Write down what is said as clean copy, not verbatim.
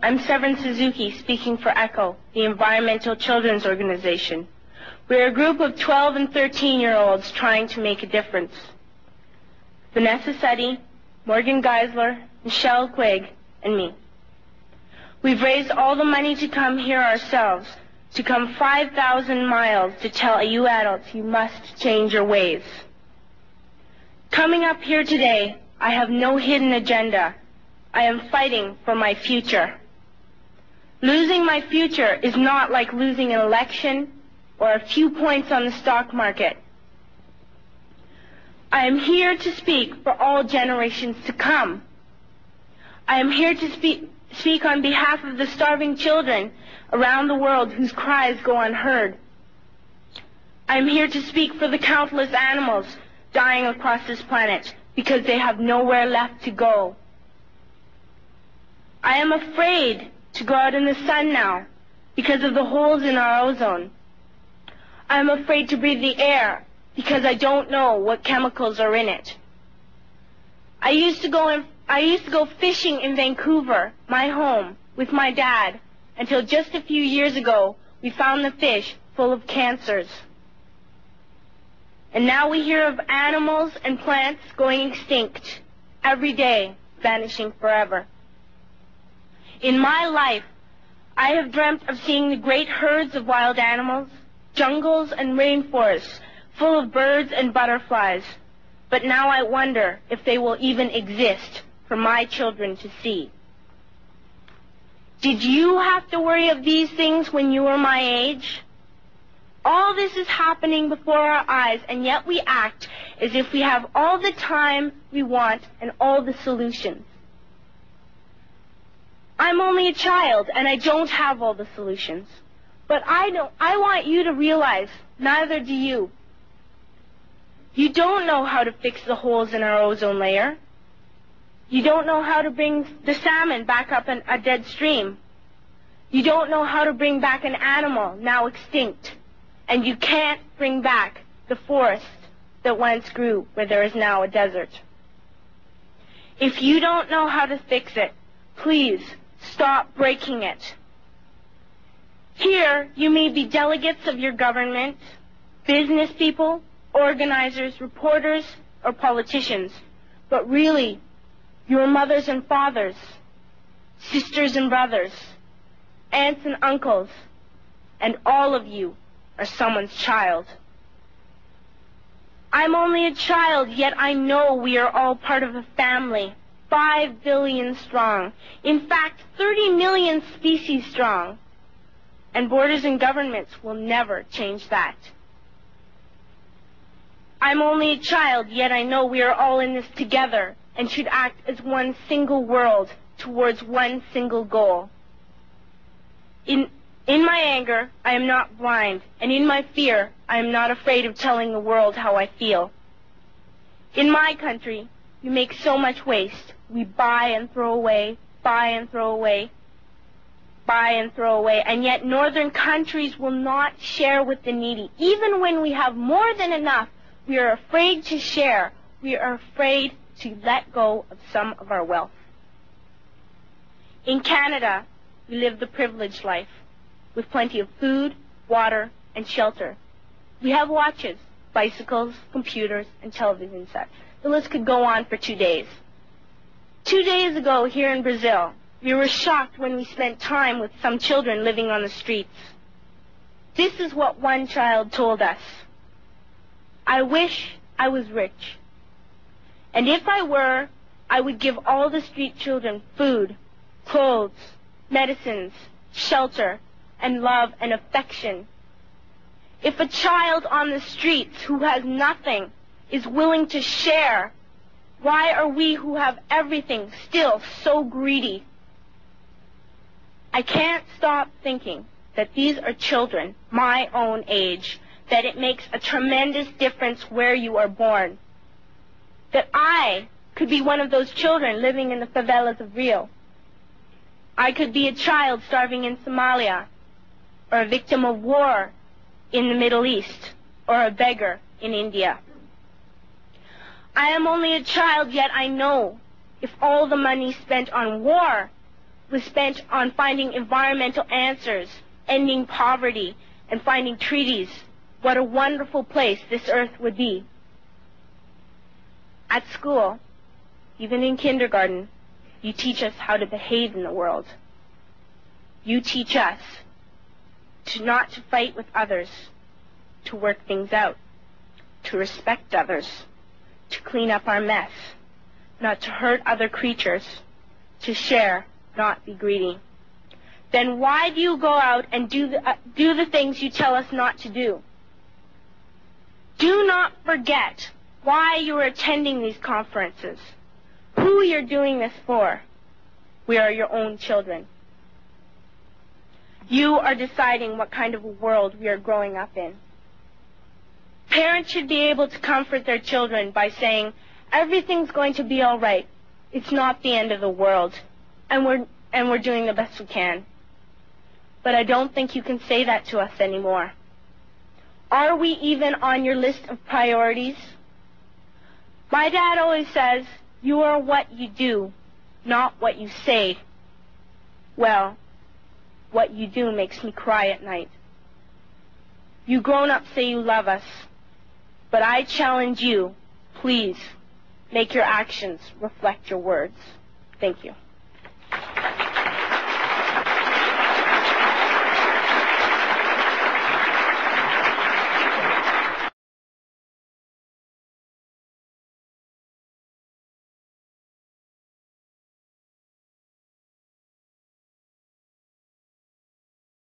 I'm Severin Suzuki, speaking for ECHO, the Environmental Children's Organization. We're a group of 12 and 13-year-olds trying to make a difference. Vanessa Suddy, Morgan Geisler, Michelle Quigg, and me. We've raised all the money to come here ourselves, to come 5,000 miles to tell you adults you must change your ways. Coming up here today, I have no hidden agenda. I am fighting for my future. Losing my future is not like losing an election or a few points on the stock market. I am here to speak for all generations to come. I am here to speak on behalf of the starving children around the world whose cries go unheard. I am here to speak for the countless animals dying across this planet because they have nowhere left to go. I am afraid to go out in the sun now because of the holes in our ozone. I am afraid to breathe the air because I don't know what chemicals are in it. I used to go fishing in Vancouver, my home, with my dad, until just a few years ago we found the fish full of cancers. And now we hear of animals and plants going extinct every day, vanishing forever. In my life, I have dreamt of seeing the great herds of wild animals, jungles and rainforests full of birds and butterflies. But now I wonder if they will even exist for my children to see. Did you have to worry of these things when you were my age? All this is happening before our eyes, and yet we act as if we have all the time we want and all the solutions. I'm only a child, and I don't have all the solutions. But I want you to realize, neither do you. You don't know how to fix the holes in our ozone layer. You don't know how to bring the salmon back up a dead stream. You don't know how to bring back an animal now extinct. And you can't bring back the forest that once grew where there is now a desert. If you don't know how to fix it, please stop breaking it. Here, you may be delegates of your government, business people, organizers, reporters, or politicians, but really, your mothers and fathers, sisters and brothers, aunts and uncles, and all of you are someone's child. I'm only a child, yet I know we are all part of a family, 5 billion strong. In fact, 30 million species strong. And borders and governments will never change that. I'm only a child, yet I know we are all in this together and should act as one single world towards one single goal. In my anger, I am not blind, and in my fear, I am not afraid of telling the world how I feel. In my country, we make so much waste. We buy and throw away, buy and throw away, buy and throw away, and yet northern countries will not share with the needy. Even when we have more than enough, we are afraid to share. We are afraid to let go of some of our wealth. In Canada, we live the privileged life, with plenty of food, water, and shelter. We have watches, bicycles, computers, and television sets. The list could go on for 2 days. 2 days ago, here in Brazil, we were shocked when we spent time with some children living on the streets. This is what one child told us. I wish I was rich. And if I were, I would give all the street children food, clothes, medicines, shelter, and love and affection. If a child on the streets who has nothing is willing to share, why are we who have everything still so greedy? I can't stop thinking that these are children my own age, that it makes a tremendous difference where you are born. That I could be one of those children living in the favelas of Rio. I could be a child starving in Somalia, or a victim of war in the Middle East, or a beggar in India. I am only a child, yet I know if all the money spent on war was spent on finding environmental answers, ending poverty, and finding treaties, what a wonderful place this earth would be. At school, even in kindergarten, you teach us how to behave in the world. You teach us not to fight with others, to work things out, to respect others, to clean up our mess, not to hurt other creatures, to share, not be greedy. Then why do you go out and do the things you tell us not to do? Do not forget why you are attending these conferences, who you're doing this for. We are your own children. You are deciding what kind of a world we are growing up in. Parents should be able to comfort their children by saying, everything's going to be all right. It's not the end of the world, and we're doing the best we can. But I don't think you can say that to us anymore. Are we even on your list of priorities? My dad always says, you are what you do, not what you say. Well, what you do makes me cry at night. You grown-ups say you love us, but I challenge you, please, make your actions reflect your words. Thank you.